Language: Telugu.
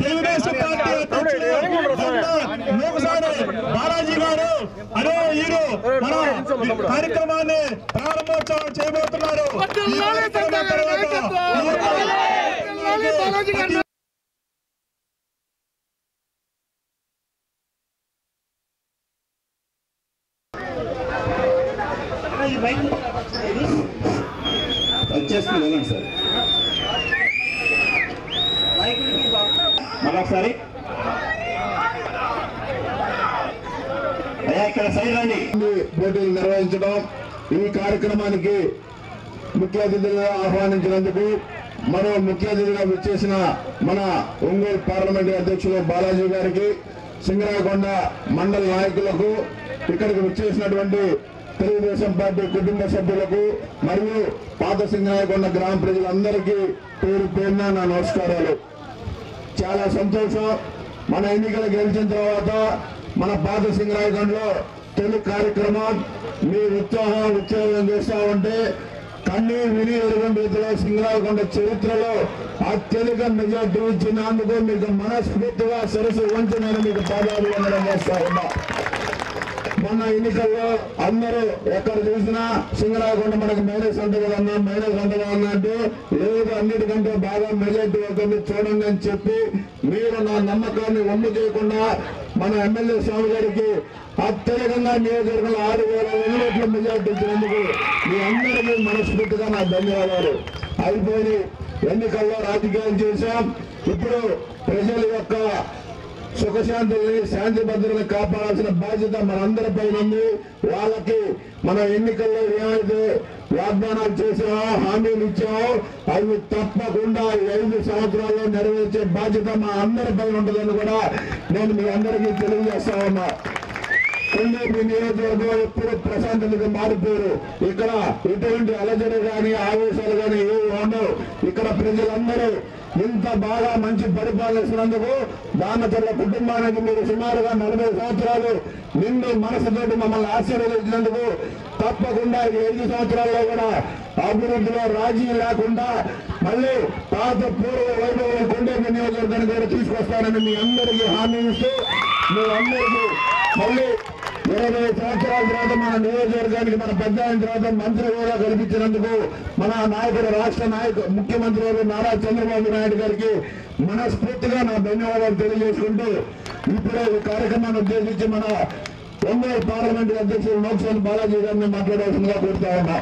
తెలుగుదేశం పార్టీ అధ్యక్షులు మూకసాని బాలాజీ గారు అదే ఈరు మన కార్యక్రమాన్ని ప్రారంభోత్సవం చేయబోతున్నారు. వచ్చేస్తుంది సార్ మరొకసారి అయ్యా ఇక్కడ సైడ్ రండి. పోటీలు నిర్వహించడం ఈ కార్యక్రమానికి ముఖ్య అతిథులుగా ఆహ్వానించినందుకు మరో ముఖ్య అతిథిగా విచ్చేసిన మన ఒంగోలు పార్లమెంటు అధ్యక్షులు బాలాజీ గారికి, సింగరాయకొండ మండల నాయకులకు, ఇక్కడికి విచ్చేసినటువంటి తెలుగుదేశం పార్టీ కుటుంబ సభ్యులకు మరియు పాత సింగరాయకొండ గ్రామ ప్రజలందరికీ పేరు పేరున నా నమస్కారాలు. చాలా సంతోషం. మన ఎన్నికలు గెలిచిన తర్వాత మన పాత సింగరాయకొండలో తొలి కార్యక్రమం మీ ఉత్సాహం చేస్తా ఉంటే కన్నీ విని ఎరుగని రీతిలో సింగరాయకొండ చరిత్రలో అత్యధిక మెజార్టీ ఇచ్చినందుకు మీకు మనస్ఫూర్తిగా సరస్సు వంచి నేను మీకు పాదాలు వందనం చేస్తా ఉన్నా. మొన్న ఎన్నికల్లో అందరూ ఎక్కడ చూసినా సింగరాయకొండ మనకు మైనస్ అంటదన్నా అంటే లేదు, అన్నిటికంటే బాగా మెజార్టీ అవుతుంది చూడండి అని చెప్పి మీరు నా నమ్మకాన్ని వమ్ము చేయకుండా మన ఎమ్మెల్యే స్వామి గారికి అత్యధికంగా నియోజకవర్గంలో 6,000 ఓట్ల మెజార్టీ ఇచ్చినందుకు మీ అందరికీ మనస్ఫూర్తిగా నా ధన్యవాదాలు. అయిపోయి ఎన్నికల్లో రాజకీయాలు చేశాం. ఇప్పుడు ప్రజల యొక్క సుఖశాంతుల్ని, శాంతి భద్రతను కాపాడాల్సిన బాధ్యత మనందరిపై ఉంది. వాళ్ళకి మన ఎన్నికల్లో ఏమైతే వాగ్దానాలు చేసామో, హామీలు ఇచ్చామో అవి తప్పకుండా 5 సంవత్సరాల్లో నెరవేర్చే బాధ్యత మా అందరిపై ఉంటుందని కూడా నేను మీ అందరికీ తెలియజేస్తా ఉన్నా. కొండపల్లి నియోజకవర్గం ఎప్పుడు ప్రశాంతతగా మారిపోయారు. ఇక్కడ ఎటువంటి అలజడి కానీ ఆవేశాలు కానీ ఏవి ఉండవు. ఇక్కడ ప్రజలందరూ ఇంత బాగా మంచి పరిపాలన ఇస్తున్నందుకు దానచర్ల కుటుంబానికి మీరు సుమారుగా 40 సంవత్సరాలు నిండు మనసుతోటి మమ్మల్ని ఆశీర్వదించినందుకు తప్పకుండా ఈ 5 సంవత్సరాల్లో కూడా అభివృద్ధిలో రాజీ లేకుండా మళ్ళీ పాత పూర్వ వైభవం కొండపల్లి నియోజకవర్గానికి కూడా తీసుకొస్తానని మీ అందరికీ హామీ ఇస్తూ మీ అందరికీ మళ్ళీ 20 సంవత్సరాల తర్వాత మన నియోజకవర్గానికి మన పెద్ద అయిన తర్వాత మంత్రి హోదా కల్పించినందుకు మన నాయకుడు రాష్ట్ర ముఖ్యమంత్రి నారా చంద్రబాబు నాయుడు గారికి మనస్ఫూర్తిగా నా ధన్యవాదాలు తెలియజేసుకుంటూ ఇప్పుడు ఈ కార్యక్రమాన్ని ఉద్దేశించి మన ఒంగోలు పార్లమెంటు అధ్యక్షుడు మూకసాని బాలాజీ గారిని మాట్లాడాల్సిందిగా కోరుతా ఉన్నా.